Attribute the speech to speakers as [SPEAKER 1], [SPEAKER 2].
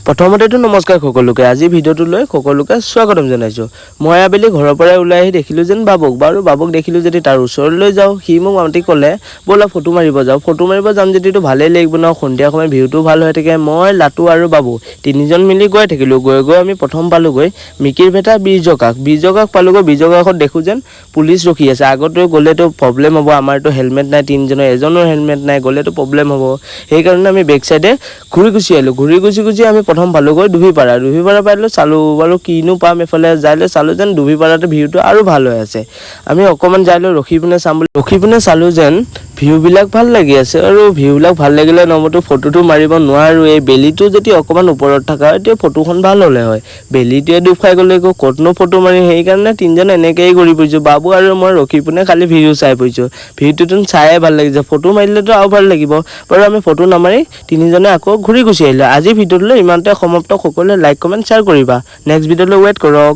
[SPEAKER 1] প্ৰথমতেতো নমস্কাৰ সকলোকে। আজি ভিডিঅ'টোলৈ সকলোকে স্বাগতম জনাইছোঁ। মই আবেলি ঘৰৰ পৰা ওলাই আহি দেখিলোঁ যেন বাবুক দেখিলোঁ যদি তাৰ ওচৰলৈ যাওঁ। সি মোক মাতি ক'লে ব'লা ফটো মাৰিব যাওঁ। ফটো মাৰিব যাম যদিতো ভালেই লাগিব ন, সন্ধিয়া সময়ত ভিউটো ভাল হৈ থাকে। মই লাটু আৰু বাবু তিনিজন মিলি গৈ থাকিলোঁ। গৈ আমি প্ৰথম পালোঁগৈ মিকিৰ ভেটা বীৰজকাক পালোঁগৈ। বীৰজকাকত দেখোঁ যেন পুলিচ ৰখি আছে। আগতো গ'লেতো প্ৰব্লেম হ'ব, আমাৰতো হেলমেট নাই, তিনিজনৰ এজনৰ হেলমেট নাই, গ'লেতো প্ৰব্লেম হ'ব। সেইকাৰণে আমি বেক চাইডে ঘূৰি গুচি আহিলোঁ। ঘূৰি গুচি আমি প্ৰথম পালোঁগৈ দুভিপাৰা পালোঁ। চালোঁ বাৰু কিনো পাম, এফালে যাই লৈ চালোঁ যেন দুভিপাৰাতে ভিউটো আৰু ভাল হৈ আছে। আমি অকণমান যাই লৈ ৰখি পিনে চালোঁ যেন ভিউবিলাক ভাল লাগি আছে। আৰু ভিউবিলাক ভাল লাগিলে নহ'বতো, ফটোটো মাৰিব নোৱাৰোঁ। এই বেলিটো যদি অকণমান ওপৰত থকা হয় তেতিয়া ফটোখন ভাল হ'লে হয়। বেলিটোৱে ডুব খাই গ'লে একো ক'তনো ফটো মাৰি, সেইকাৰণে তিনিজন এনেকৈয়ে ঘূৰি ফুৰিছোঁ। বাবু আৰু মই ৰখি পিনে খালি ভিউ চাই ফুৰিছোঁ। ভিউটোতো চায়ে ভাল লাগিছে, ফটো মাৰিলেতো আৰু ভাল লাগিব। বাৰু আমি ফটো নামাৰি তিনিজনে আকৌ ঘূৰি গুচি আহিলোঁ। আজি ভিডিঅ'টোলৈ ইমানতে সমাপ্ত। সকলোৱে লাইক কমেণ্ট শ্বেয়াৰ কৰিবা। নেক্সট ভিডিঅ'লৈ ৱেইট কৰক।